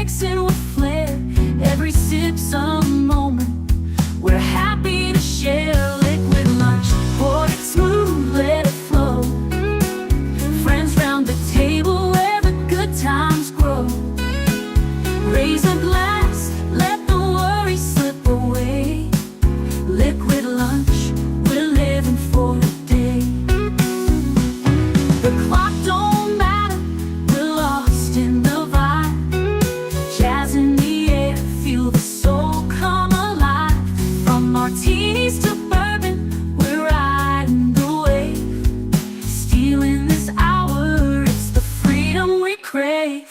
mixing with flair. Every sip's a moment we're happy to share. Liquid lunch, pour it smooth, let it flow. Friends round the table where the good times grow. Raise a glass, let the worries slip away. Liquid lunch, we're living for the day. The clock don't matter, we're lost in the vibe. Jazz in the air, feel the soul come alive. From martinis to bourbon, we're riding the wave. Stealing this hour, it's the freedom we crave.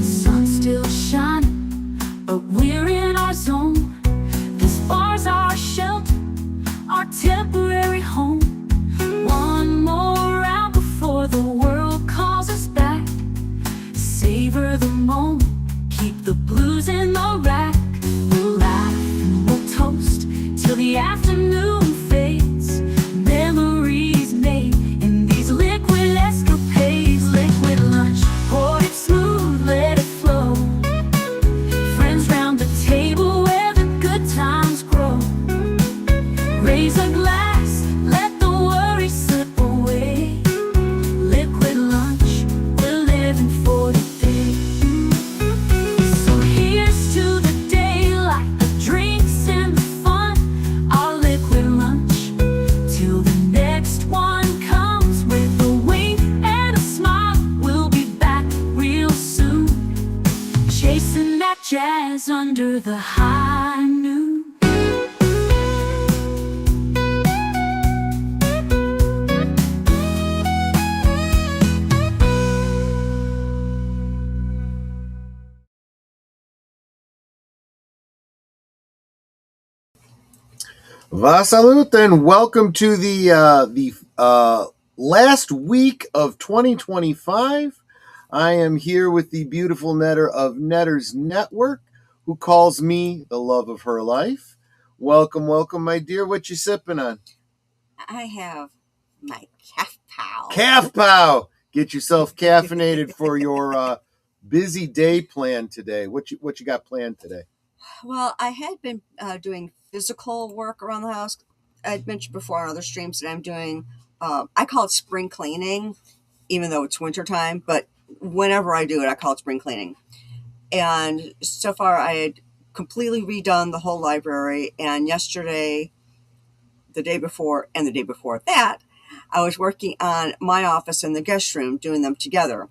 Sun's still shining, but we're in our zone. This bar's our shelter, our temporary home. One more round before the world calls us back. Savor the moment, keep the blues in the rack. We'll laugh and we'll toast till the afternoon fades. Memories made in these liquid escapades. Liquid lunch, pour it smooth, let it flow. Friends round the table where the good times grow. Raise a glass, let the worries slip away. Liquid lunch, we're living for the day. So here's to the daylight, the drinks and the fun. Our liquid lunch, till the next one comes. With a wink and a smile, we'll be back real soon. Chasing that jazz under the high noon. Vasalut, and welcome to the last week of 2025. I am here with the beautiful netter of Netters Network, who calls me the love of her life. Welcome, welcome, my dear. What you sipping on? I have my calf pal. Calf Pow! Get yourself caffeinated for your busy day plan today. What you got planned today? Well, I had been doing physical work around the house. I'd mentioned before on other streams that I'm doing, I call it spring cleaning, even though it's wintertime, but whenever I do it, I call it spring cleaning. And so far, I had completely redone the whole library, and yesterday, the day before, and the day before that, I was working on my office and the guest room, doing them together.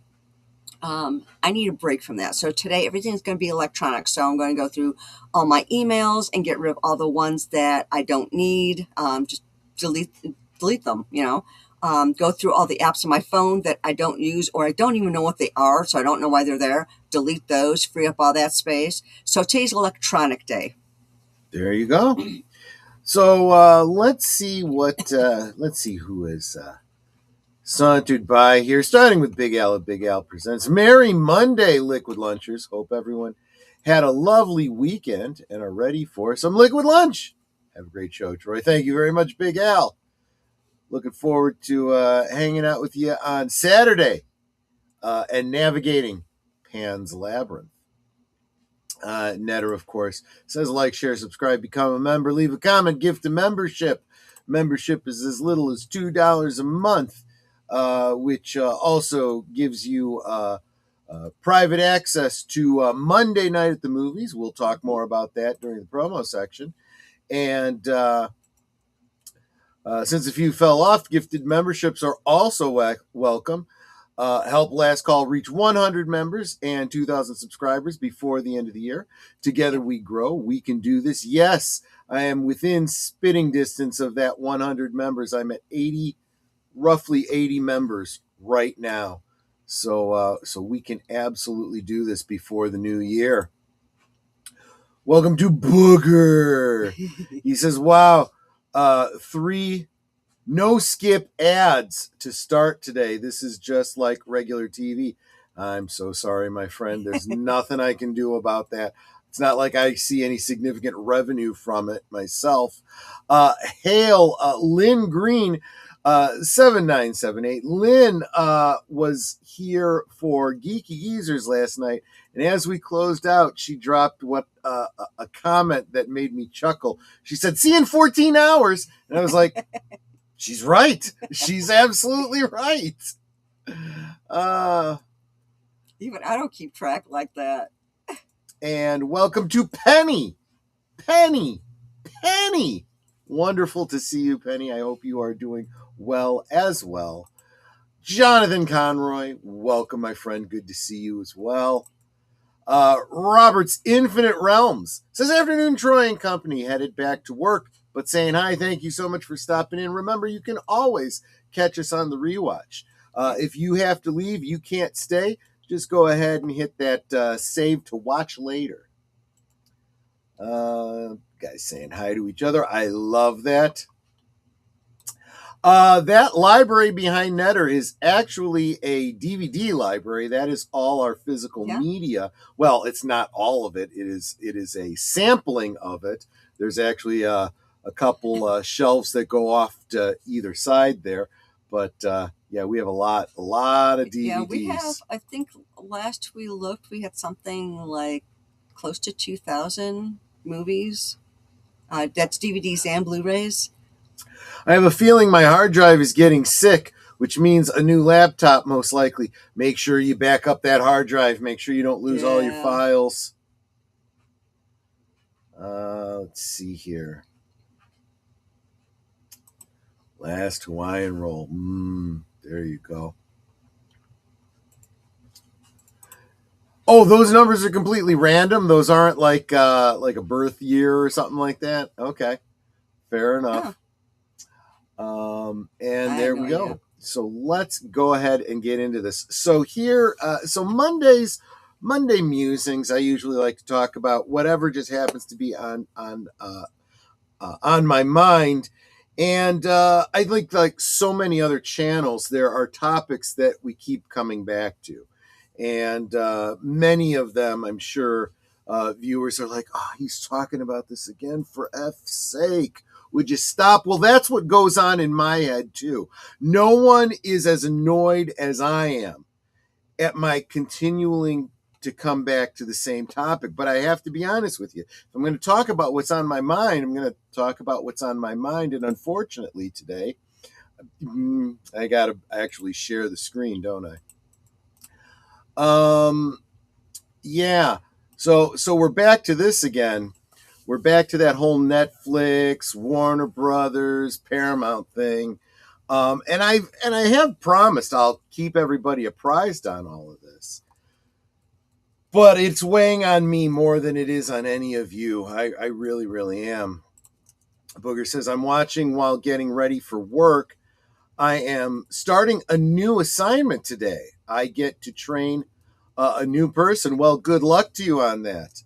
I need a break from that. So today everything's going to be electronic. So I'm going to go through all my emails and get rid of all the ones that I don't need. Just delete them, go through all the apps on my phone that I don't use, or I don't even know what they are. So I don't know why they're there. Delete those, free up all that space. So today's electronic day. There you go. So let's see who is sauntered by here, starting with Big Al at Big Al Presents. Merry Monday, Liquid Lunchers. Hope everyone had a lovely weekend and are ready for some Liquid Lunch. Have a great show, Troy. Thank you very much, Big Al. Looking forward to hanging out with you on Saturday and navigating Pan's Labyrinth. Netter, of course, says like, share, subscribe, become a member, leave a comment, gift a membership. Membership is as little as $2 a month. Which also gives you private access to Monday Night at the Movies. We'll talk more about that during the promo section. And since a few fell off, gifted memberships are also welcome. Help Last Call reach 100 members and 2,000 subscribers before the end of the year. Together we grow. We can do this. Yes, I am within spitting distance of that 100 members. I'm at roughly 80 members right now. So we can absolutely do this before the new year. Welcome to Booger. He says, wow, 3 no skip ads to start today. This is just like regular TV. I'm so sorry, my friend. There's nothing I can do about that. It's not like I see any significant revenue from it myself. Hail, Lynn Green, 7978. Lynn was here for Geeky Geezers last night, and as we closed out, she dropped a comment that made me chuckle. She said, "See you in 14 hours," and I was like, "She's right. She's absolutely right." Even I don't keep track like that. And welcome to Penny. Penny. Wonderful to see you, Penny. I hope you are doing well as well. Jonathan Conroy, welcome, my friend. Good to see you as well. Robert's Infinite Realms says, "Afternoon, Troy and company. Headed back to work, but saying hi. Thank you so much for stopping in. Remember, you can always catch us on the rewatch. If you have to leave, you can't stay. Just go ahead and hit that save to watch later." Guys saying hi to each other. I love that. That library behind Netter is actually a DVD library. That is all our physical media. Well, it's not all of it. It is a sampling of it. There's actually a couple shelves that go off to either side there. But yeah, we have a lot of DVDs. Yeah, we have. I think last we looked, we had something like close to 2,000 movies. That's DVDs and Blu-rays. I have a feeling my hard drive is getting sick, which means a new laptop most likely. Make sure you back up that hard drive. Make sure you don't lose all your files. Let's see here. Last Hawaiian Roll. There you go. Oh, those numbers are completely random. Those aren't like a birth year or something like that. Okay, fair enough. And there we go. So let's go ahead and get into this. So here, so Monday musings, I usually like to talk about whatever just happens to be on my mind. And I think, like so many other channels, there are topics that we keep coming back to. And many of them, I'm sure, viewers are like, "Oh, he's talking about this again, for F's sake. Would you stop?" Well, that's what goes on in my head, too. No one is as annoyed as I am at my continuing to come back to the same topic. But I have to be honest with you. If I'm going to talk about what's on my mind, I'm going to talk about what's on my mind. And unfortunately today, I got to actually share the screen, don't I? Yeah. So we're back to this again. We're back to that whole Netflix, Warner Brothers, Paramount thing. And I have promised I'll keep everybody apprised on all of this. But it's weighing on me more than it is on any of you. I really, really am. Booger says, "I'm watching while getting ready for work. I am starting a new assignment today. I get to train a new person." Well, good luck to you on that.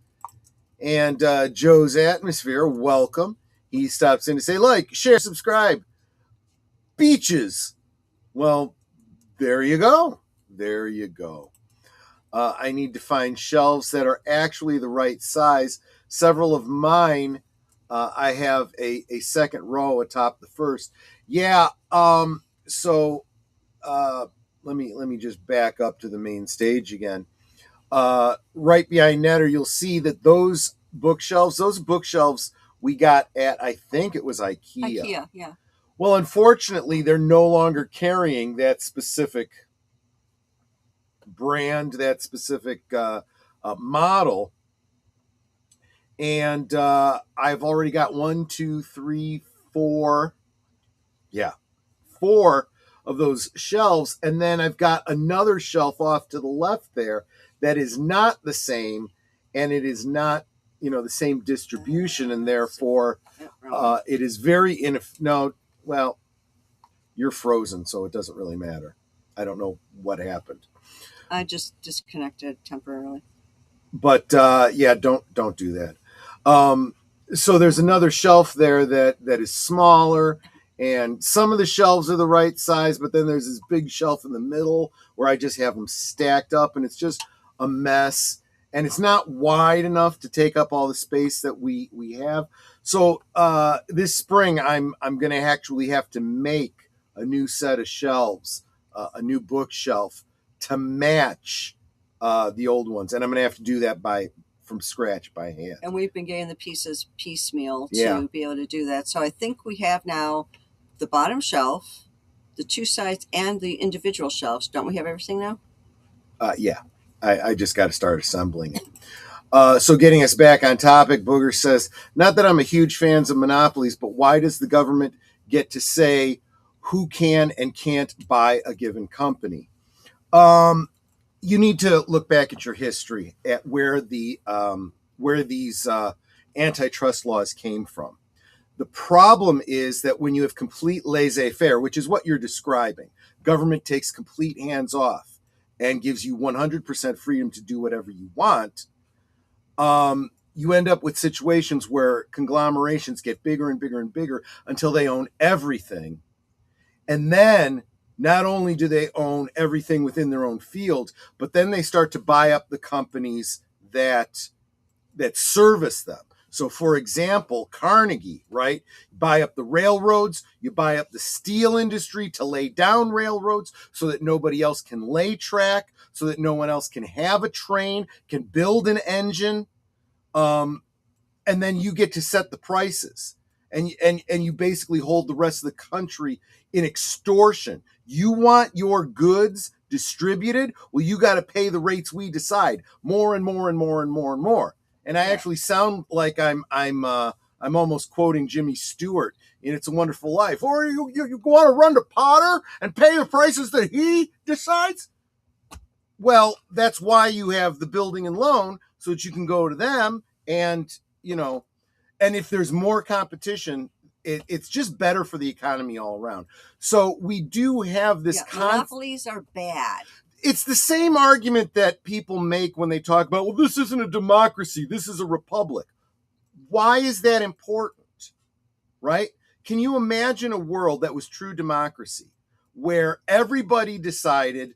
And JoesAtmosfere, welcome. He stops in to say, "Like, share, subscribe. Beaches." Well, there you go. There you go. I need to find shelves that are actually the right size. Several of mine, I have a second row atop the first. Yeah. So let me just back up to the main stage again. Right behind Netter, you'll see that those bookshelves we got at, I think it was IKEA. Yeah. Well, unfortunately, they're no longer carrying that specific brand, that specific model. And I've already got 4 of those shelves. And then I've got another shelf off to the left there that is not the same, and it is not, the same distribution, and therefore it is very well, you're frozen, so it doesn't really matter. I don't know what happened. I just disconnected temporarily. But yeah, don't do that. So there's another shelf there that is smaller, and some of the shelves are the right size, but then there's this big shelf in the middle where I just have them stacked up, and it's just a mess. and it's not wide enough to take up all the space that we have. So this spring, I'm going to actually have to make a new set of shelves, a new bookshelf to match the old ones, and I'm going to have to do that from scratch by hand. And we've been getting the pieces piecemeal to be able to do that. So I think we have now the bottom shelf, the two sides, and the individual shelves. Don't we have everything now? Yeah. I just got to start assembling it. So getting us back on topic, Booger says, not that I'm a huge fan of monopolies, but why does the government get to say who can and can't buy a given company? You need to look back at your history at where these antitrust laws came from. The problem is that when you have complete laissez-faire, which is what you're describing, government takes complete hands off and gives you 100% freedom to do whatever you want, you end up with situations where conglomerations get bigger and bigger and bigger until they own everything. And then not only do they own everything within their own field, but then they start to buy up the companies that service them. So, for example, Carnegie, right? Buy up the railroads, you buy up the steel industry to lay down railroads so that nobody else can lay track, so that no one else can have a train, can build an engine, and then you get to set the prices. And you basically hold the rest of the country in extortion. You want your goods distributed? Well, you got to pay the rates we decide, more and more and more and more and more. And I actually sound like I'm almost quoting Jimmy Stewart in It's a Wonderful Life. Or you want to run to Potter and pay the prices that he decides? Well, that's why you have the building and loan, so that you can go to them and, and if there's more competition, it's just better for the economy all around. So we do have this monopolies are bad. It's the same argument that people make when they talk about, well, this isn't a democracy, this is a republic. Why is that important, right? Can you imagine a world that was true democracy, where everybody decided,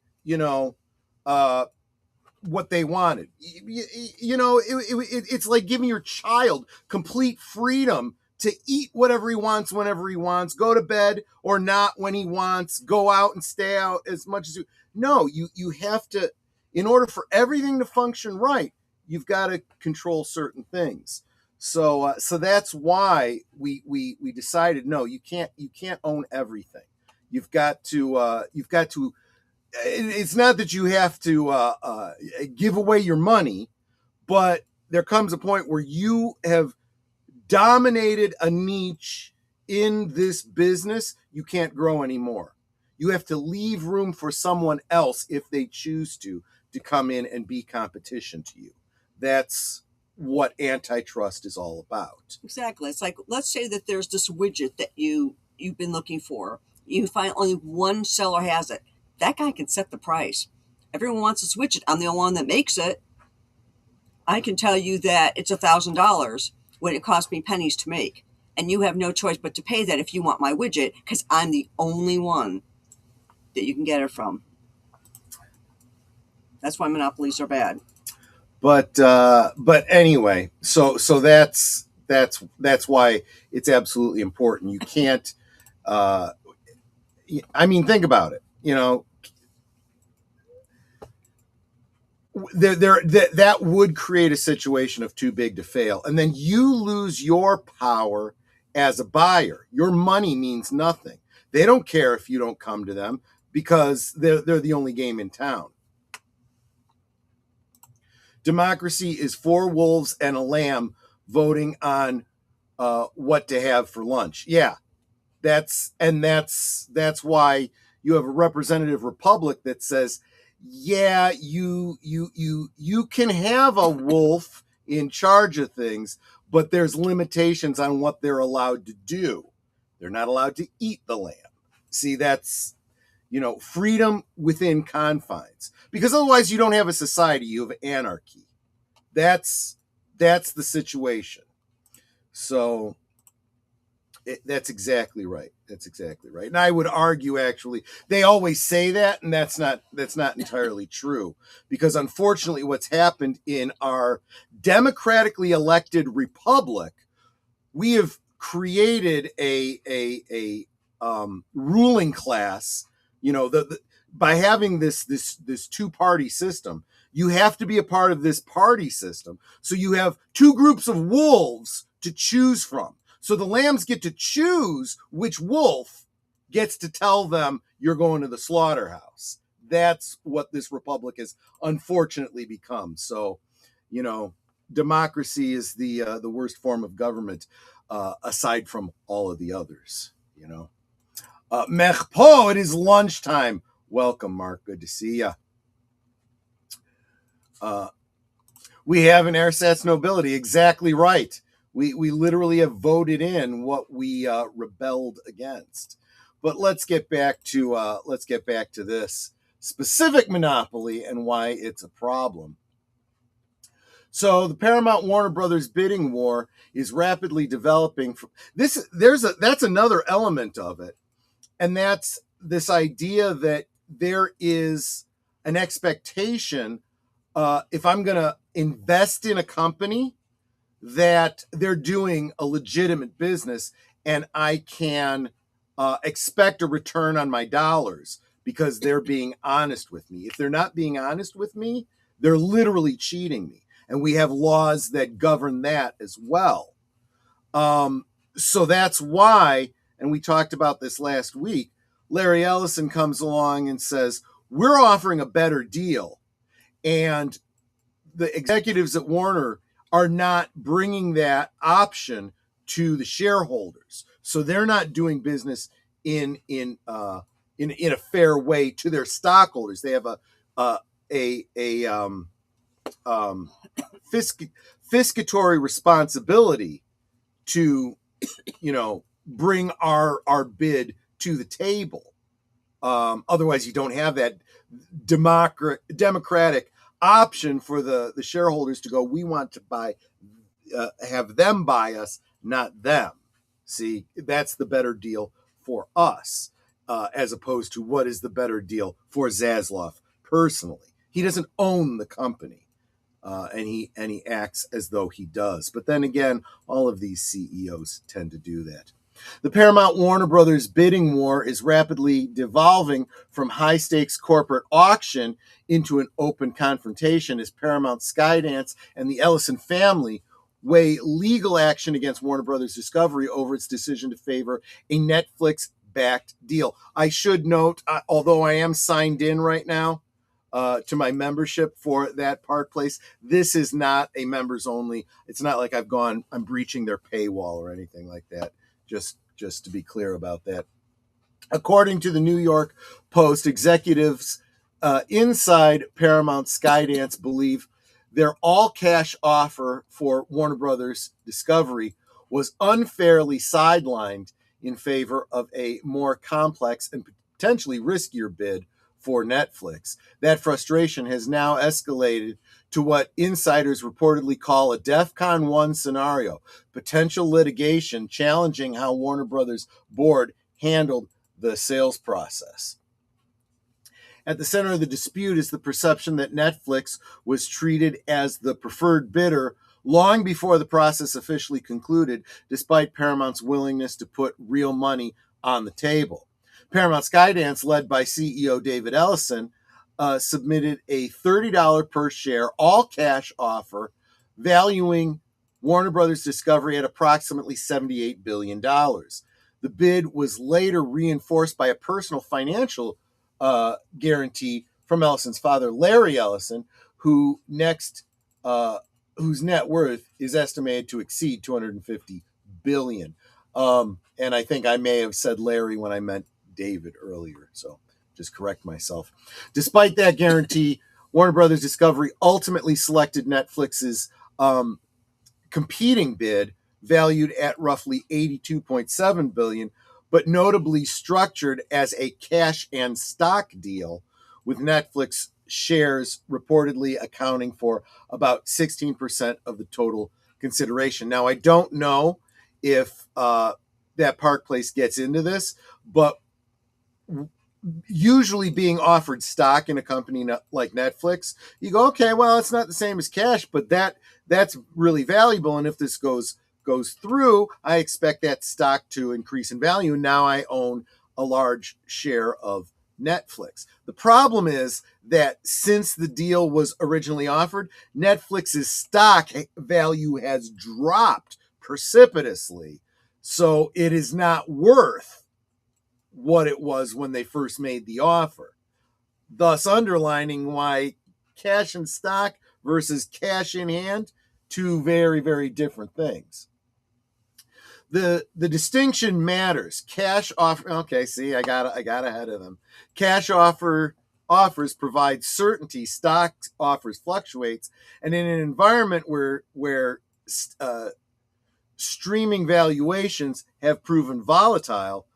what they wanted? It's like giving your child complete freedom to eat whatever he wants, whenever he wants, go to bed or not when he wants, go out and stay out as much as you. No, you have to, in order for everything to function right, you've got to control certain things. So that's why we decided, no, you can't own everything. You've got to. It's not that you have to give away your money, but there comes a point where you have dominated a niche in this business. You can't grow anymore. You have to leave room for someone else, if they choose to come in and be competition to you. That's what antitrust is all about. Exactly. It's like, let's say that there's this widget that you've been looking for. You find only one seller has it. That guy can set the price. Everyone wants this widget. I'm the only one that makes it. I can tell you that it's $1,000 when it cost me pennies to make. And you have no choice but to pay that if you want my widget, because I'm the only one that you can get it from. That's why monopolies are bad. But anyway, so that's why it's absolutely important. You can't. Think about it. That would create a situation of too big to fail, and then you lose your power as a buyer. Your money means nothing. They don't care if you don't come to them, because they're the only game in town. Democracy is 4 wolves and a lamb voting on what to have for lunch. Yeah, that's why you have a representative republic that says, yeah, you can have a wolf in charge of things, but there's limitations on what they're allowed to do. They're not allowed to eat the lamb. See, that's, freedom within confines, because otherwise you don't have a society, you have anarchy. That's the situation. So That's exactly right. That's exactly right. And I would argue, actually, they always say that, and that's not entirely true, because unfortunately, what's happened in our democratically elected republic, we have created a ruling class. You know, by having this two-party system, you have to be a part of this party system. So you have two groups of wolves to choose from. So the lambs get to choose which wolf gets to tell them you're going to the slaughterhouse. That's what this republic has unfortunately become. So, you know, democracy is the worst form of government, aside from all of the others. You know, Mechpo, it is lunchtime. Welcome, Mark. Good to see you. We have an ersatz nobility. Exactly right. We literally have voted in what we rebelled against. But let's get back to this specific monopoly and why it's a problem. So the Paramount Warner Brothers bidding war is rapidly developing. That's another element of it, and that's this idea that there is an expectation, if I'm going to invest in a company, that they're doing a legitimate business and I can expect a return on my dollars because they're being honest with me. If they're not being honest with me, they're literally cheating me. And we have laws that govern that as well. So that's why, and we talked about this last week, Larry Ellison comes along and says, we're offering a better deal. And the executives at Warner are not bringing that option to the shareholders, so they're not doing business in a fair way to their stockholders. They have a fiscatory responsibility to, you know, bring our bid to the table. Otherwise, you don't have that democratic option for the shareholders to go, we want to have them buy us, not them. See, that's the better deal for us, as opposed to what is the better deal for Zaslav personally. He doesn't own the company, and he acts as though he does. But then again, all of these CEOs tend to do that. The Paramount Warner Brothers bidding war is rapidly devolving from high-stakes corporate auction into an open confrontation as Paramount, Skydance, and the Ellison family weigh legal action against Warner Brothers Discovery over its decision to favor a Netflix-backed deal. I should note, although I am signed in right now to my membership for that Park Place, this is not a members only. It's not like I'm breaching their paywall or anything like that. Just to be clear about that. According to the New York Post, executives inside Paramount Skydance believe their all-cash offer for Warner Brothers Discovery was unfairly sidelined in favor of a more complex and potentially riskier bid for Netflix. That frustration has now escalated to what insiders reportedly call a DEFCON 1 scenario, potential litigation challenging how Warner Brothers board handled the sales process. At the center of the dispute is the perception that Netflix was treated as the preferred bidder long before the process officially concluded, despite Paramount's willingness to put real money on the table. Paramount Skydance, led by CEO David Ellison, submitted a $30 per share all-cash offer, valuing Warner Brothers Discovery at approximately $78 billion. The bid was later reinforced by a personal financial guarantee from Ellison's father, Larry Ellison, whose net worth is estimated to exceed $250 billion. And I think I may have said Larry when I meant David earlier, so just correct myself. Despite that guarantee, Warner Brothers Discovery ultimately selected Netflix's competing bid, valued at roughly $82.7 billion, but notably structured as a cash and stock deal, with Netflix shares reportedly accounting for about 16% of the total consideration. Now, I don't know if that that Park Place gets into this, but usually being offered stock in a company like Netflix, you go, okay, well, it's not the same as cash, but that's really valuable. And if this goes through, I expect that stock to increase in value. And now I own a large share of Netflix. The problem is that since the deal was originally offered, Netflix's stock value has dropped precipitously. So it is not worth what it was when they first made the offer, thus underlining why cash in stock versus cash in hand, two very, very different things. The distinction matters. Cash offer. Okay, see, I got ahead of them. Cash offers provide certainty. Stock offers fluctuates, and in an environment where streaming valuations have proven volatile,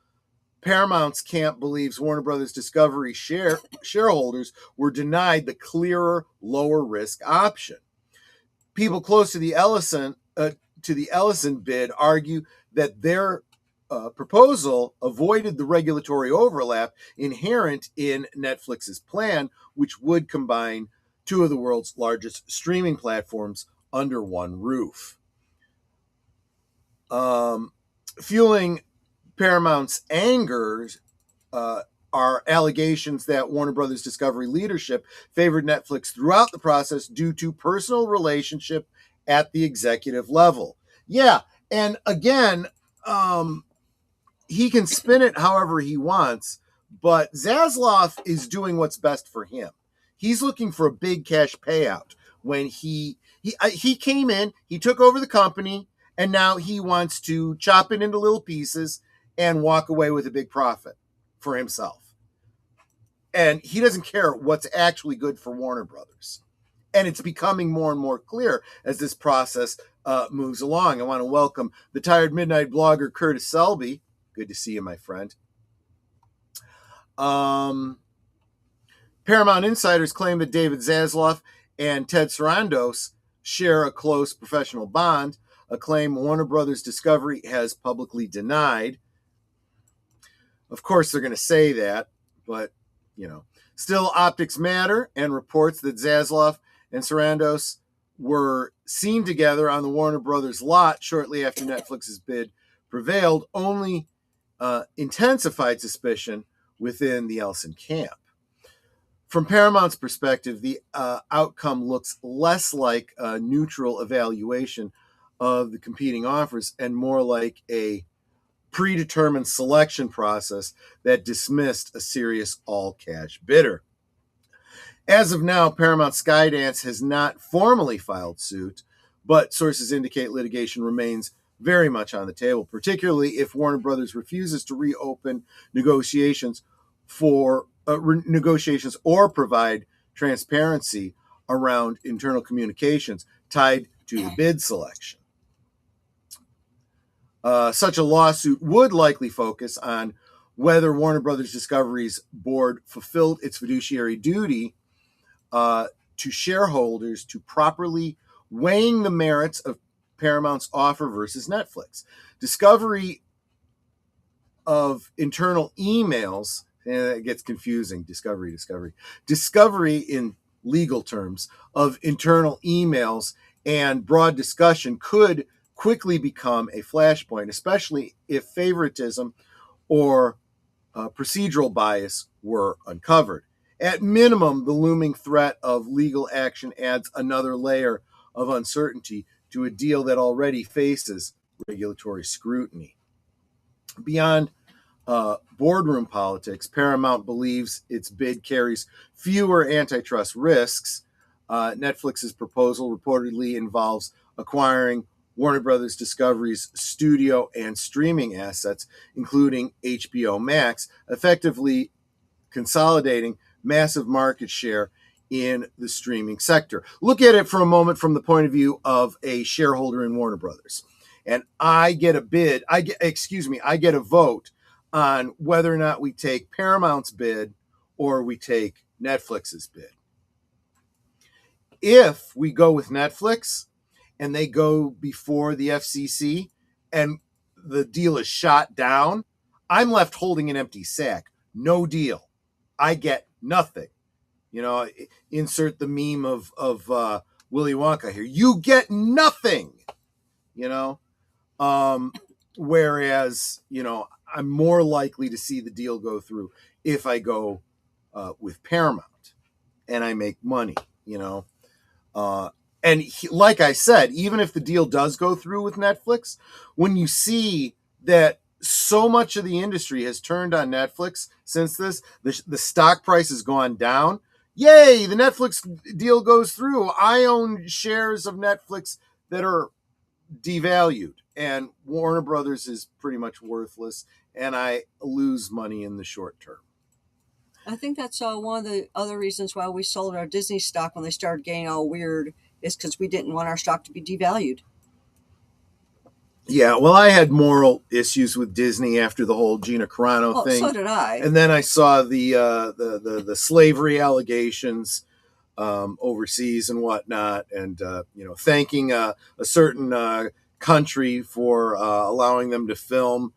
Paramount's camp believes Warner Brothers Discovery shareholders were denied the clearer, lower risk option. People close to the Ellison bid argue that their proposal avoided the regulatory overlap inherent in Netflix's plan, which would combine two of the world's largest streaming platforms under one roof. Fueling Paramount's anger are allegations that Warner Brothers Discovery leadership favored Netflix throughout the process due to personal relationship at the executive level. Yeah, and again, he can spin it however he wants, but Zaslav is doing what's best for him. He's looking for a big cash payout. When he came in, he took over the company, and now he wants to chop it into little pieces and walk away with a big profit for himself. And he doesn't care what's actually good for Warner Brothers. And it's becoming more and more clear as this process moves along. I want to welcome the Tired Midnight blogger, Curtis Selby. Good to see you, my friend. Paramount insiders claim that David Zaslav and Ted Sarandos share a close professional bond, a claim Warner Brothers Discovery has publicly denied. Of course, they're going to say that, but, still optics matter, and reports that Zaslav and Sarandos were seen together on the Warner Brothers lot shortly after Netflix's bid prevailed only intensified suspicion within the Ellison camp. From Paramount's perspective, the outcome looks less like a neutral evaluation of the competing offers and more like a predetermined selection process that dismissed a serious all-cash bidder. As of now, Paramount Skydance has not formally filed suit, but sources indicate litigation remains very much on the table, particularly if Warner Brothers refuses to reopen negotiations or provide transparency around internal communications tied to the bid selection. Such a lawsuit would likely focus on whether Warner Brothers Discovery's board fulfilled its fiduciary duty to shareholders to properly weighing the merits of Paramount's offer versus Netflix. Discovery of internal emails, it gets confusing, discovery in legal terms of internal emails and broad discussion could quickly become a flashpoint, especially if favoritism or procedural bias were uncovered. At minimum, the looming threat of legal action adds another layer of uncertainty to a deal that already faces regulatory scrutiny. Beyond boardroom politics, Paramount believes its bid carries fewer antitrust risks. Netflix's proposal reportedly involves acquiring Warner Brothers Discovery's studio and streaming assets, including HBO Max, effectively consolidating massive market share in the streaming sector. Look at it for a moment from the point of view of a shareholder in Warner Brothers. And I get a vote on whether or not we take Paramount's bid or we take Netflix's bid. If we go with Netflix and they go before the FCC and the deal is shot down, I'm left holding an empty sack. No deal. I get nothing. You know, insert the meme of Willy Wonka here. You get nothing. You know, whereas, you know, I'm more likely to see the deal go through if I go with Paramount and I make money. You know, like I said, even if the deal does go through with Netflix, when you see that so much of the industry has turned on Netflix since this, the stock price has gone down. Yay, the Netflix deal goes through. I own shares of Netflix that are devalued, and Warner Brothers is pretty much worthless, and I lose money in the short term. I think that's one of the other reasons why we sold our Disney stock when they started getting all weird, is because we didn't want our stock to be devalued. Yeah, well, I had moral issues with Disney after the whole Gina Carano thing. So did I. And then I saw the slavery allegations overseas and whatnot, and you know, thanking a certain country for allowing them to film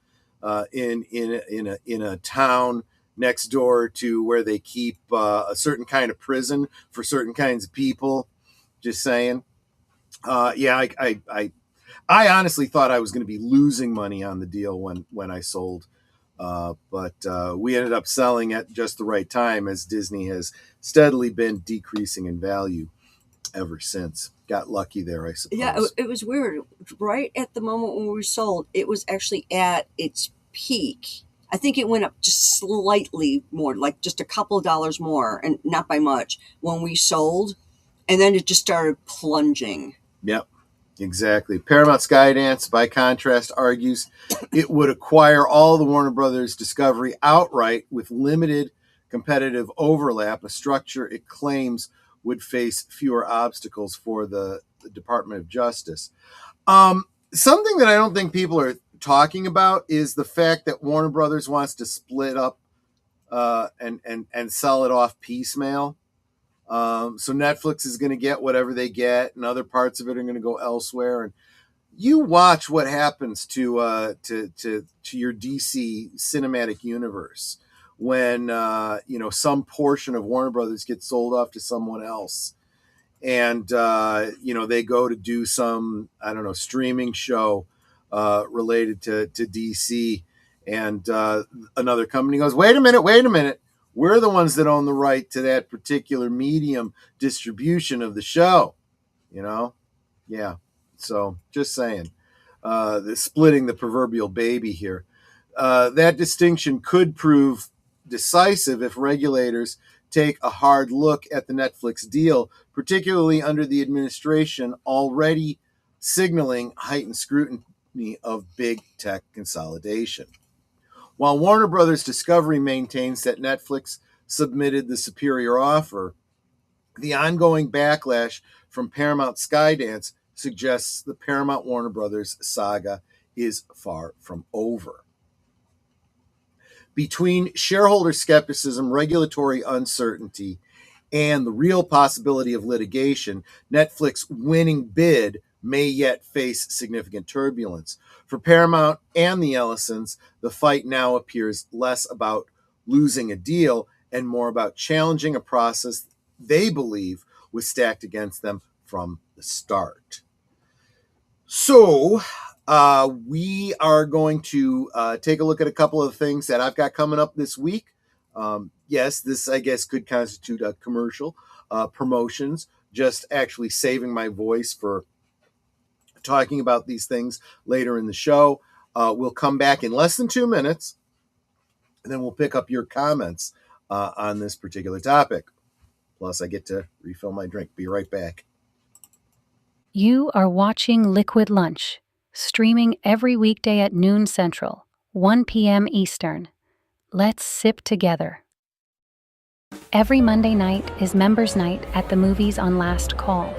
in a town next door to where they keep a certain kind of prison for certain kinds of people. Just saying. Yeah, I honestly thought I was going to be losing money on the deal when I sold, but we ended up selling at just the right time, as Disney has steadily been decreasing in value ever since. Got lucky there, I suppose. Yeah, it was weird. Right at the moment when we sold, it was actually at its peak. I think it went up just slightly more, like just a couple of dollars more, and not by much, when we sold, and then it just started plunging. Yep. Exactly. Paramount Skydance, by contrast, argues it would acquire all the Warner Brothers Discovery outright with limited competitive overlap, a structure it claims would face fewer obstacles for the Department of Justice. Something that I don't think people are talking about is the fact that Warner Brothers wants to split up and sell it off piecemeal. So Netflix is going to get whatever they get, and other parts of it are going to go elsewhere. And you watch what happens to your DC cinematic universe when you know, some portion of Warner Brothers gets sold off to someone else, and you know, they go to do some, I don't know, streaming show related to DC, and another company goes, wait a minute. We're the ones that own the right to that particular medium distribution of the show, you know? Yeah. So just saying, splitting the proverbial baby here. That distinction could prove decisive if regulators take a hard look at the Netflix deal, particularly under the administration already signaling heightened scrutiny of big tech consolidation. While Warner Brothers Discovery maintains that Netflix submitted the superior offer, the ongoing backlash from Paramount Skydance suggests the Paramount Warner Brothers saga is far from over. Between shareholder skepticism, regulatory uncertainty, and the real possibility of litigation, Netflix's winning bid may yet face significant turbulence. For Paramount and the Ellisons, the fight now appears less about losing a deal and more about challenging a process they believe was stacked against them from the start. So we are going to take a look at a couple of things that I've got coming up this week. Yes, this, I guess, could constitute a commercial promotions, just actually saving my voice for talking about these things later in the show. We'll come back in less than 2 minutes, and then we'll pick up your comments on this particular topic. Plus, I get to refill my drink. Be right back. You are watching Liquid Lunch, streaming every weekday at noon Central, 1 p.m. Eastern. Let's sip together. Every Monday night is Members Night at the movies on Last Call.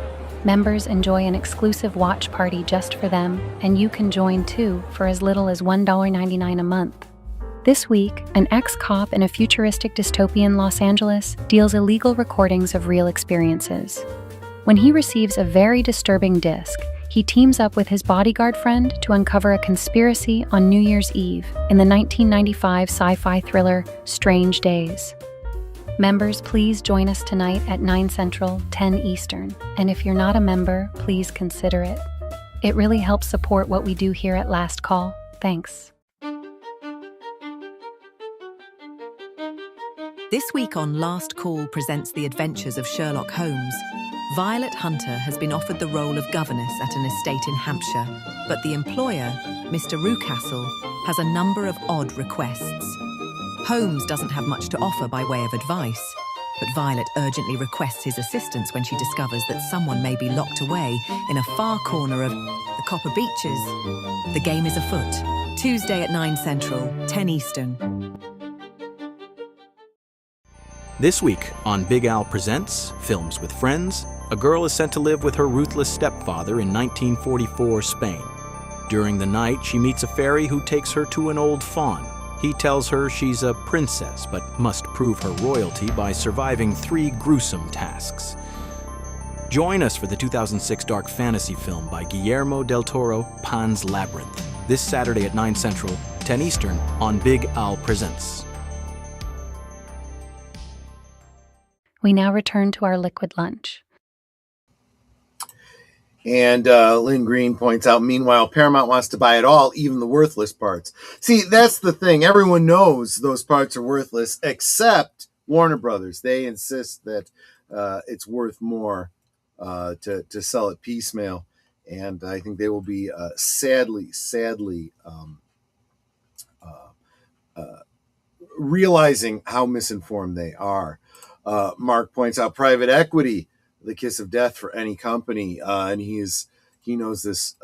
Members enjoy an exclusive watch party just for them, and you can join too for as little as $1.99 a month. This week, an ex-cop in a futuristic dystopian Los Angeles deals illegal recordings of real experiences. When he receives a very disturbing disc, He teams up with his bodyguard friend to uncover a conspiracy on New Year's Eve in the 1995 sci-fi thriller Strange Days. Members, please join us tonight at 9 Central, 10 Eastern, and if you're not a member, please consider it. It really helps support what we do here at Last Call. Thanks. This week on Last Call presents the adventures of Sherlock Holmes. Violet Hunter has been offered the role of governess at an estate in Hampshire, but the employer, Mr. Rucastle, has a number of odd requests. Holmes doesn't have much to offer by way of advice, but Violet urgently requests his assistance when she discovers that someone may be locked away in a far corner of the Copper Beeches. The game is afoot. Tuesday at 9 Central, 10 Eastern. This week on Big Al Presents Films with Friends, a girl is sent to live with her ruthless stepfather in 1944 Spain. During the night, she meets a fairy who takes her to an old faun. He tells her she's a princess, but must prove her royalty by surviving 3 gruesome tasks. Join us for the 2006 dark fantasy film by Guillermo del Toro, Pan's Labyrinth, this Saturday at 9 Central, 10 Eastern on Big Al Presents. We now return to our liquid lunch. And Lynn Green points out, meanwhile, Paramount wants to buy it all, even the worthless parts. See, that's the thing. Everyone knows those parts are worthless, except Warner Brothers. They insist that it's worth more to sell it piecemeal. And I think they will be sadly realizing how misinformed they are. Mark points out private equity, the kiss of death for any company, and he knows this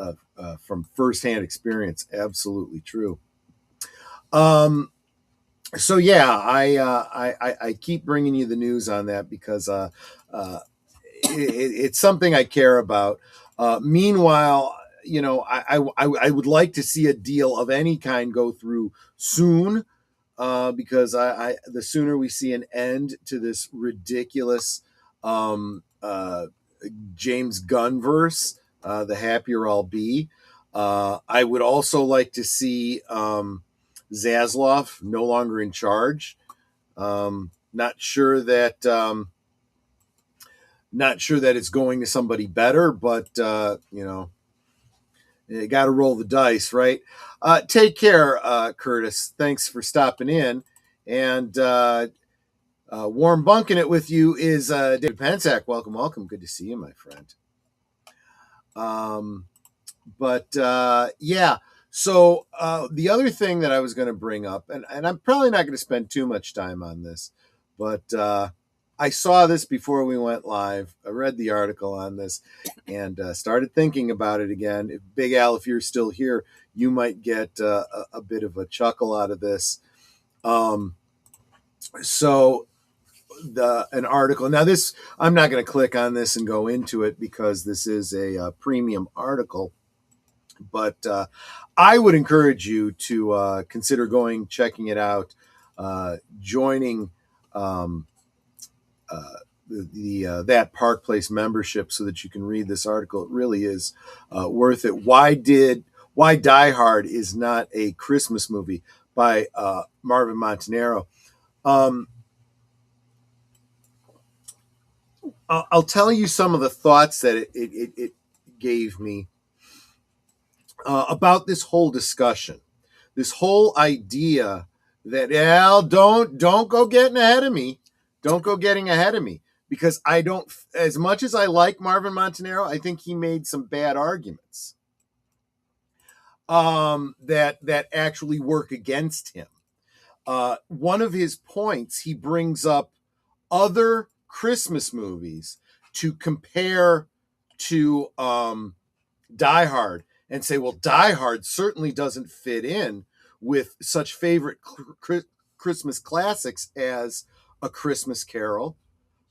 from firsthand experience. Absolutely true. So yeah, I keep bringing you the news on that because it's something I care about. Meanwhile, you know, I would like to see a deal of any kind go through soon. Because the sooner we see an end to this ridiculous James Gunn verse, the happier I'll be. I would also like to see Zaslav no longer in charge. Not sure that it's going to somebody better, but you know, you got to roll the dice, right? Take care, Curtis. Thanks for stopping in. And warm bunking it with you is David Pensak. Welcome. Good to see you, my friend. Yeah. So the other thing that I was going to bring up, and I'm probably not going to spend too much time on this, but I saw this before we went live. I read the article on this and started thinking about it again. Big Al, if you're still here, you might get a bit of a chuckle out of this. So an article. Now this, I'm not going to click on this and go into it because this is a premium article. But I would encourage you to consider checking it out, joining that Park Place membership so that you can read this article. It really is worth it. Why Die Hard is not a Christmas movie by Marvin Montanaro. I'll tell you some of the thoughts that it gave me about this whole discussion, this whole idea that don't go getting ahead of me. Don't go getting ahead of me, because I don't, as much as I like Marvin Montanaro, I think he made some bad arguments that actually work against him. One of his points, he brings up other Christmas movies to compare to Die Hard and say, well, Die Hard certainly doesn't fit in with such favorite Christmas classics as A Christmas Carol,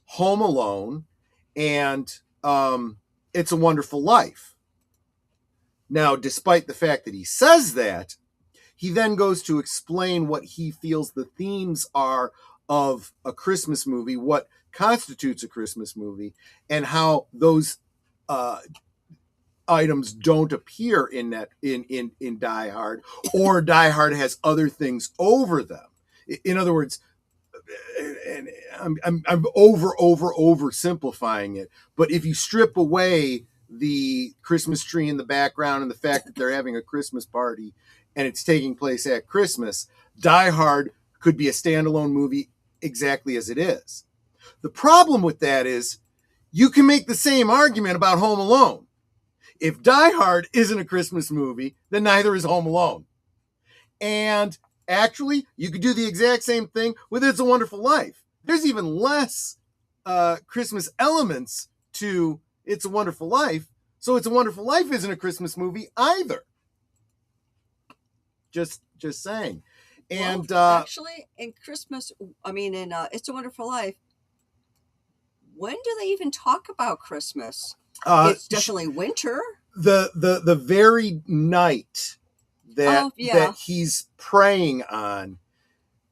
Home Alone, and It's a Wonderful Life. Now, despite the fact that he says that, he then goes to explain what he feels the themes are of a Christmas movie, what constitutes a Christmas movie, and how those items don't appear in that in Die Hard, or Die Hard has other things over them. In other words, and I'm over simplifying it, but if you strip away the Christmas tree in the background and the fact that they're having a Christmas party and it's taking place at Christmas, Die Hard could be a standalone movie exactly as it is. The problem with that is you can make the same argument about Home Alone. If Die Hard isn't a Christmas movie, then neither is Home Alone. And actually, you could do the exact same thing with It's a Wonderful Life. There's even less Christmas elements to It's a Wonderful Life, so It's a Wonderful Life isn't a Christmas movie either. Just saying. And actually, in Christmas, in It's a Wonderful Life, when do they even talk about Christmas? It's definitely winter. The very night that he's preying on,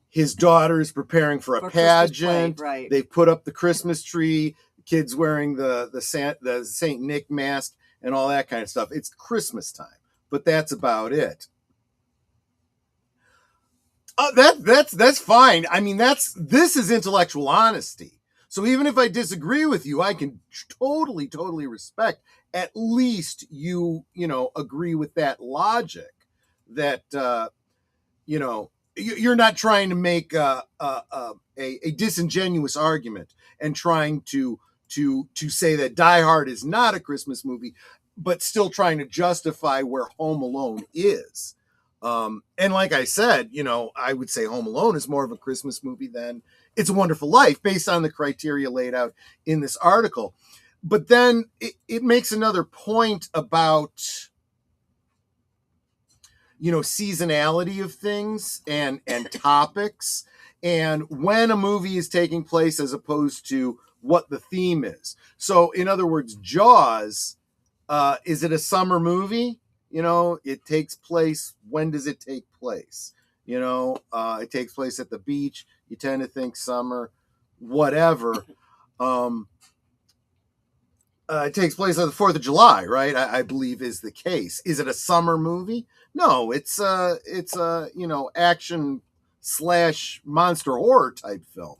his daughter's preparing for a pageant. Play, right. They put up the Christmas tree, kids wearing the Saint Nick mask and all that kind of stuff. It's Christmas time, but that's about it. That's fine. I mean, this is intellectual honesty. So even if I disagree with you, I can totally respect. At least you agree with that logic. That you're not trying to make a disingenuous argument and trying to say that Die Hard is not a Christmas movie, but still trying to justify where Home Alone is. And like I said, I would say Home Alone is more of a Christmas movie than It's a Wonderful Life, based on the criteria laid out in this article. But then it makes another point about seasonality of things and topics, and when a movie is taking place as opposed to what the theme is. So in other words, Jaws, is it a summer movie? It takes place. When does it take place? It takes place at the beach. You tend to think summer, whatever. It takes place on the 4th of July, right? I believe is the case. Is it a summer movie? No, it's a action / monster horror type film.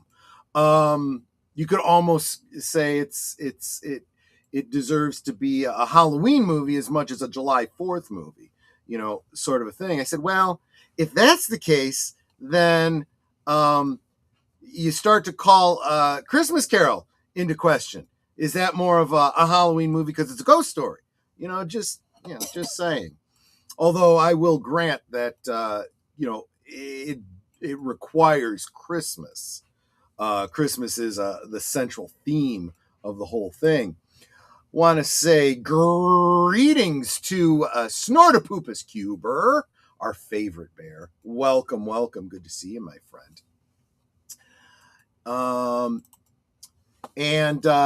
You could almost say it deserves to be a Halloween movie as much as a July 4th movie, sort of a thing. I said, well, if that's the case, then you start to call Christmas Carol into question. Is that more of a Halloween movie because it's a ghost story? Just saying. Although I will grant that, it requires Christmas. Christmas is the central theme of the whole thing. Want to say greetings to Snortopoopus Keebler, our favorite bear. Welcome. Good to see you, my friend.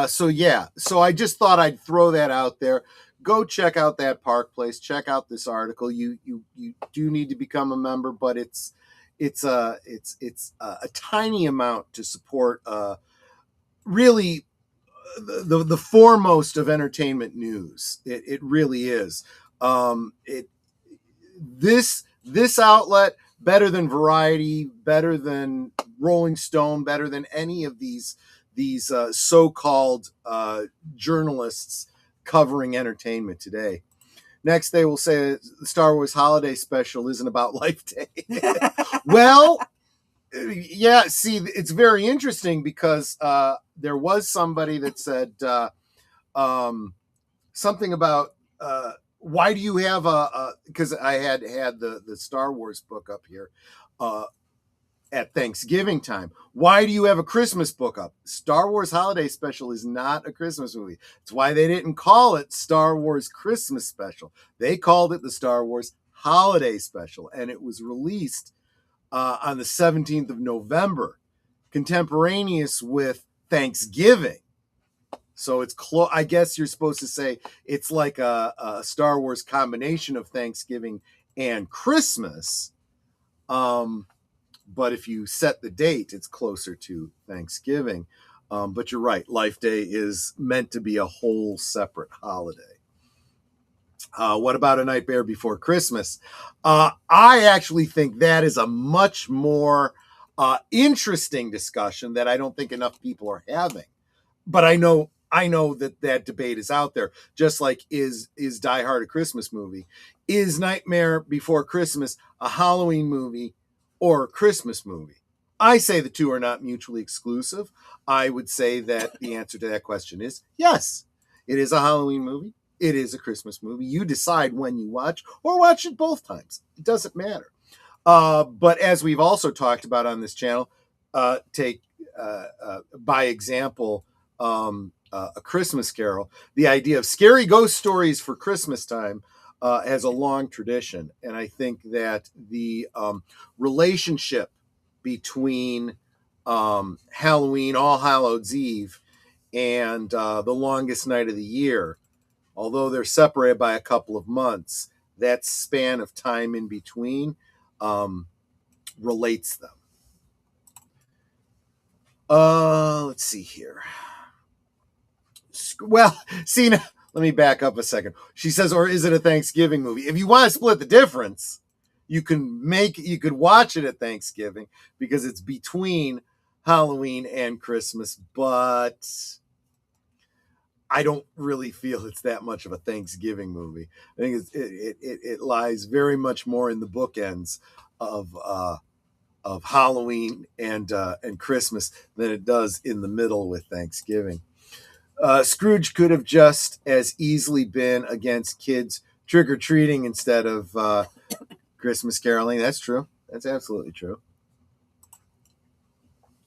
So I just thought I'd throw that out there. Go check out that Park Place. Check out this article. You do need to become a member, but it's a tiny amount to support really the foremost of entertainment news. It really is. This outlet, better than Variety, better than Rolling Stone, better than any of these so-called journalists covering entertainment today. Next, they will say the Star Wars holiday special isn't about Life Day. Well, yeah, see, it's very interesting because there was somebody that said something about why do you have because I had the Star Wars book up here at Thanksgiving time. Why do you have a Christmas book up? Star Wars Holiday Special is not a Christmas movie. It's why they didn't call it Star Wars Christmas Special. They called it the Star Wars Holiday Special, and it was released on the 17th of November, contemporaneous with Thanksgiving. So it's I guess you're supposed to say it's like a Star Wars combination of Thanksgiving and Christmas. But if you set the date, it's closer to Thanksgiving. But you're right. Life Day is meant to be a whole separate holiday. What about A Nightmare Before Christmas? I actually think that is a much more interesting discussion that I don't think enough people are having. But I know that debate is out there. Just like is Die Hard a Christmas movie? Is Nightmare Before Christmas a Halloween movie or a Christmas movie? I say the two are not mutually exclusive. I would say that the answer to that question is yes. It is a Halloween movie. It is a Christmas movie. You decide when you watch, or watch it both times. It doesn't matter. But as we've also talked about on this channel, take by example, A Christmas Carol. The idea of scary ghost stories for Christmas time has a long tradition. And I think that the relationship between Halloween, All Hallows Eve, and The Longest Night of the Year, although they're separated by a couple of months, that span of time in between relates them. Let's see here. Well, see, let me back up a second. She says, or is it a Thanksgiving movie? If you want to split the difference, you could watch it at Thanksgiving because it's between Halloween and Christmas, but I don't really feel it's that much of a Thanksgiving movie. I think it lies very much more in the bookends of Halloween and Christmas than it does in the middle with Thanksgiving. Scrooge could have just as easily been against kids trick-or-treating instead of Christmas caroling. That's true. That's absolutely true.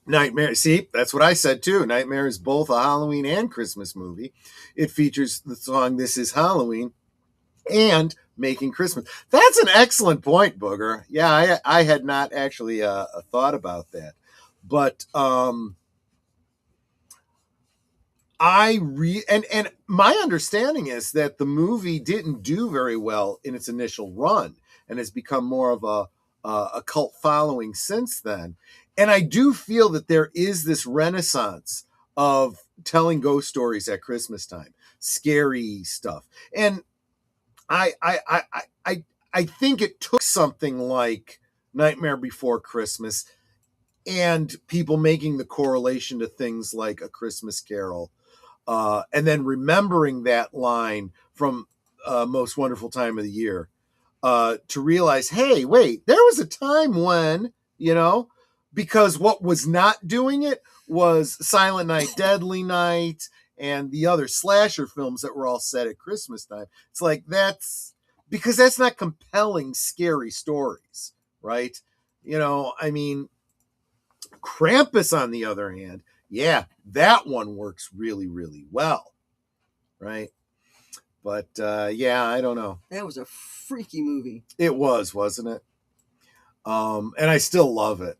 Nightmare, see, that's what I said too. Nightmare is both a Halloween and Christmas movie. It features the song This Is Halloween and Making Christmas. That's an excellent point, Booger. Yeah, I had not actually thought about that. But and my understanding is that the movie didn't do very well in its initial run and has become more of a cult following since then. And I do feel that there is this renaissance of telling ghost stories at Christmas time, scary stuff. And I think it took something like Nightmare Before Christmas and people making the correlation to things like A Christmas Carol, and then remembering that line from Most Wonderful Time of the Year, to realize, hey, wait, there was a time when, because what was not doing it was Silent Night, Deadly Night, and the other slasher films that were all set at Christmas time. It's like, that's not compelling, scary stories, right? I mean, Krampus, on the other hand, yeah, that one works really, really well, right? But yeah, I don't know. That was a freaky movie. It was, wasn't it? And I still love it.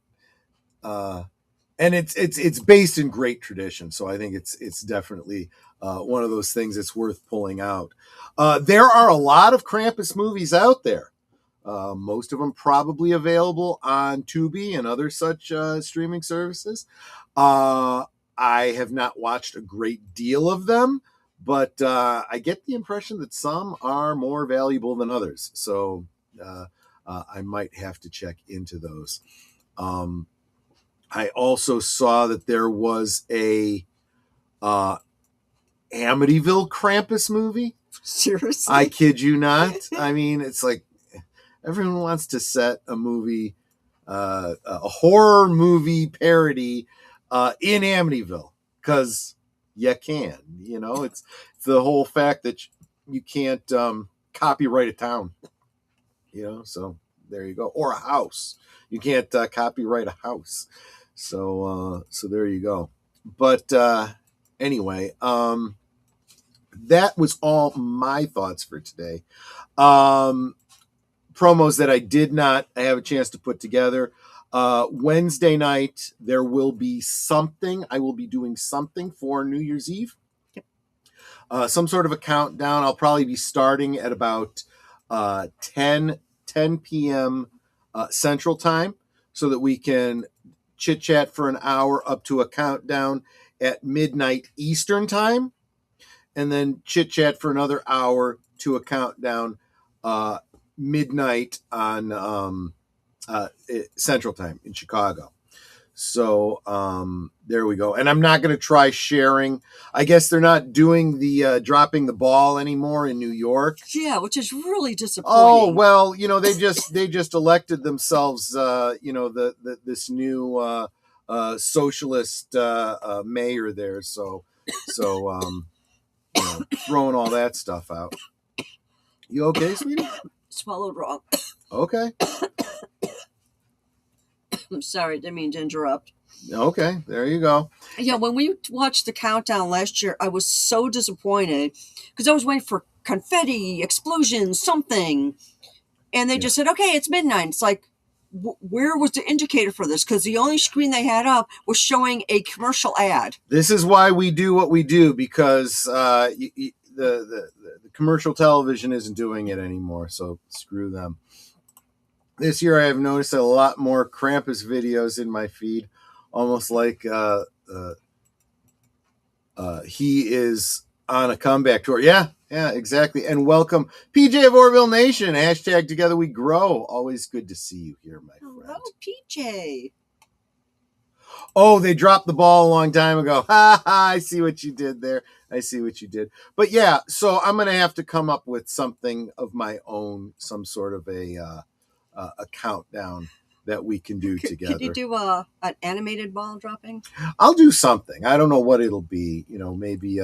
And it's based in great tradition, so I think it's definitely one of those things that's worth pulling out. There are a lot of Krampus movies out there. Most of them probably available on Tubi and other such streaming services. I have not watched a great deal of them, but I get the impression that some are more valuable than others. So I might have to check into those. I also saw that there was a Amityville Krampus movie. Seriously? I kid you not. I mean, it's like everyone wants to set a movie, a horror movie parody in Amityville because you can. It's the whole fact that you can't copyright a town. So there you go. Or a house. You can't copyright a house. So there you go. But anyway, that was all my thoughts for today. Promos that I did not have a chance to put together. Wednesday night, there will be something. I will be doing something for New Year's Eve. Yep. Some sort of a countdown. I'll probably be starting at about 10 p.m. Central Time so that we can chit-chat for an hour up to a countdown at midnight Eastern Time, and then chit-chat for another hour to a countdown midnight on Central Time in Chicago. So there we go. And I'm not going to try sharing. I guess they're not doing the dropping the ball anymore in New York. Yeah, which is really disappointing. Oh, well, they just elected themselves, this new socialist mayor there. So throwing all that stuff out. You okay, sweetie? Swallowed wrong. Okay. I'm sorry, didn't mean to interrupt. Okay, there you go. Yeah, when we watched the countdown last year, I was so disappointed because I was waiting for confetti, explosion, something. And they just said, okay, it's midnight. It's like, where was the indicator for this? Because the only screen they had up was showing a commercial ad. This is why we do what we do, because the commercial television isn't doing it anymore, so screw them. This year I have noticed a lot more Krampus videos in my feed, almost like he is on a comeback tour. Yeah, exactly. And welcome, PJ of Orville Nation. Hashtag Together We Grow. Always good to see you here, my friend. Hello, PJ. Oh, they dropped the ball a long time ago. Ha ha, I see what you did there. I see what you did. But yeah, so I'm going to have to come up with something of my own, some sort of a countdown that we can do together. Can you do an animated ball dropping? I'll do something. I don't know what it'll be. Maybe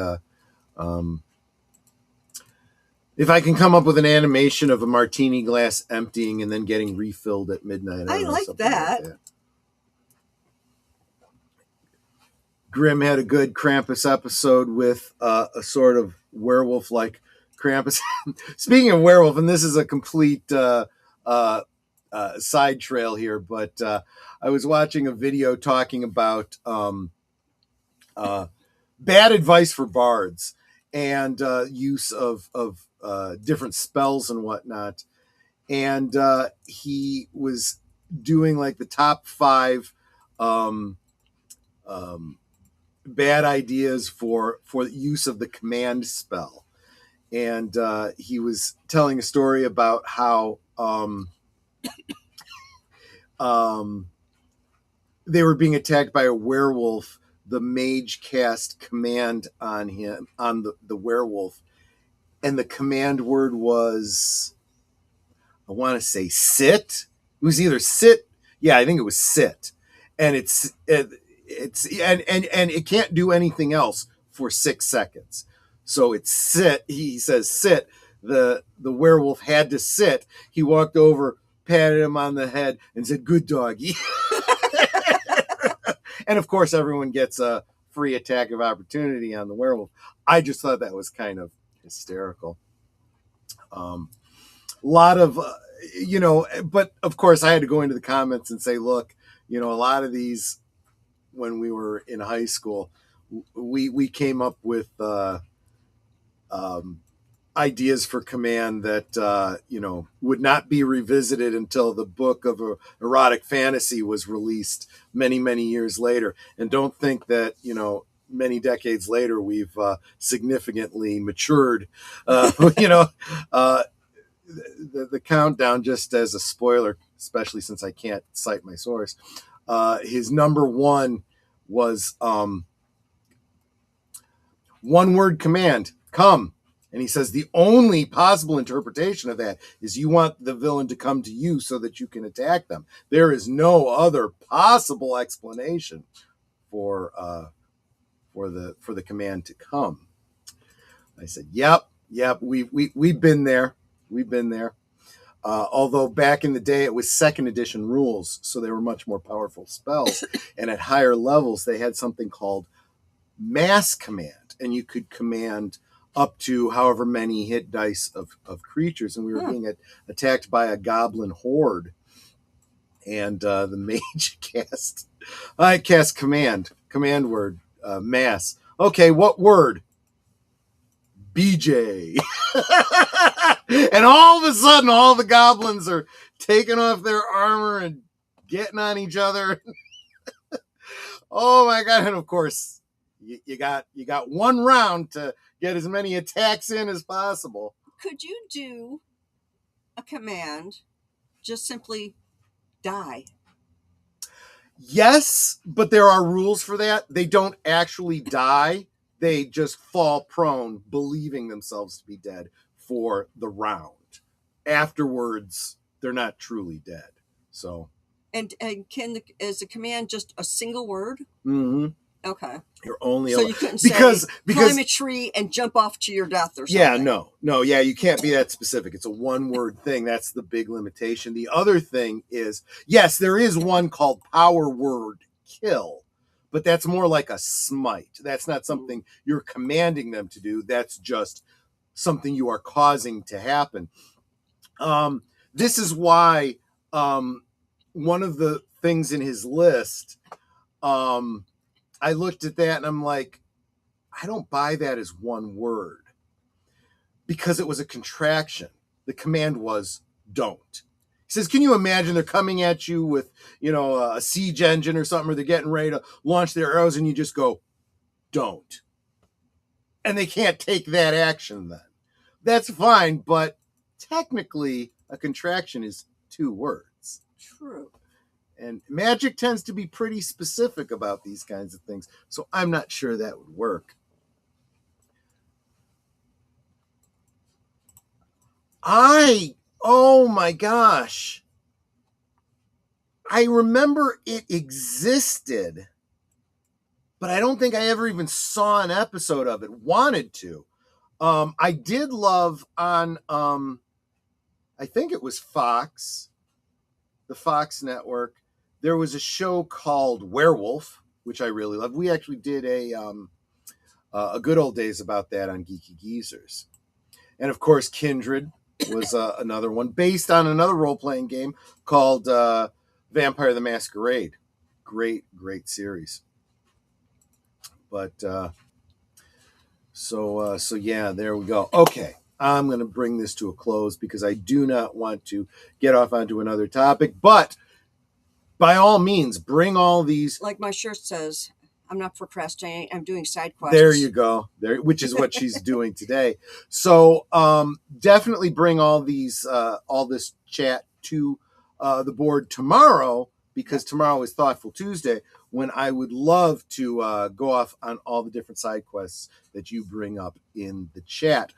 if I can come up with an animation of a martini glass emptying and then getting refilled at midnight. I like that. Grimm had a good Krampus episode with a sort of werewolf-like Krampus. Speaking of werewolf, and this is a complete side trail here, but I was watching a video talking about bad advice for bards and use of different spells and whatnot. And he was doing like the top 5 bad ideas for use of the command spell. And he was telling a story about how they were being attacked by a werewolf. The mage cast command on him, on the werewolf, and the command word was, I want to say sit. It was either sit. Yeah, I think it was sit. And it's and it can't do anything else for 6 seconds. So it's sit. He says sit. The werewolf had to sit. He walked over, patted him on the head, and said, "Good doggy." And of course, everyone gets a free attack of opportunity on the werewolf. I just thought that was kind of hysterical. A lot of, but of course, I had to go into the comments and say, look, a lot of these, when we were in high school, we came up with ideas for command that would not be revisited until the book of erotic fantasy was released many years later. And don't think that many decades later we've significantly matured. The countdown, just as a spoiler, especially since I can't cite my source, his number 1 was one word command, come. And he says the only possible interpretation of that is you want the villain to come to you so that you can attack them. There is no other possible explanation for the command to come. I said, yep, we've been there. We've been there. Although back in the day it was 2nd edition rules, so they were much more powerful spells. And at higher levels they had something called mass command, and you could command up to however many hit dice of creatures, and we were being attacked by a goblin horde, and the mage cast command word, mass. Okay, what word? BJ. And all of a sudden all the goblins are taking off their armor and getting on each other. Oh my god. And of course you got one round to get as many attacks in as possible. could you do a command, just simply die? Yes, but there are rules for that. They don't actually die. They just fall prone, believing themselves to be dead for the round. Afterwards, they're not truly dead. So, And is the command just a single word? mm-hmm. Okay. You're only So you couldn't say climb a tree and jump off to your death or something. Yeah, no, you can't be that specific. It's a one-word thing. That's the big limitation. The other thing is, yes, there is one called power word kill, but that's more like a smite. That's not something you're commanding them to do. That's just something you are causing to happen. This is why one of the things in his list, I looked at that and I'm like, I don't buy that as one word because it was a contraction. The command was don't. He says, can you imagine they're coming at you with, a siege engine or something, or they're getting ready to launch their arrows and you just go, don't. And they can't take that action then. That's fine, but technically a contraction is 2 words. True. And Magic tends to be pretty specific about these kinds of things, so I'm not sure that would work. Oh my gosh. I remember it existed, but I don't think I ever even saw an episode of it. Wanted to. I did love on, I think it was Fawkes, the Fawkes network. There was a show called Werewolf, which I really loved. We actually did a good old days about that on Geeky Geezers. And of course, Kindred was another one based on another role-playing game called Vampire the Masquerade. Great series. But so yeah, there we go. Okay, I'm going to bring this to a close because I do not want to get off onto another topic. But by all means, bring all these. Like my shirt says, I'm not procrastinating. I'm doing side quests. There you go. There, which is what she's doing today. So definitely bring all these, all this chat to the board tomorrow, because tomorrow is Thoughtful Tuesday, when I would love to go off on all the different side quests that you bring up in the chat.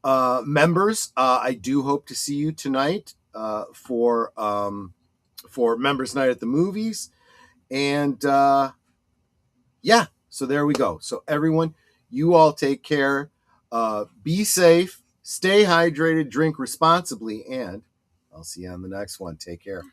Members, I do hope to see you tonight for Members Night at the Movies. And yeah, so there we go. So everyone, you all take care. Be safe, stay hydrated, drink responsibly, and I'll see you on the next one. Take care.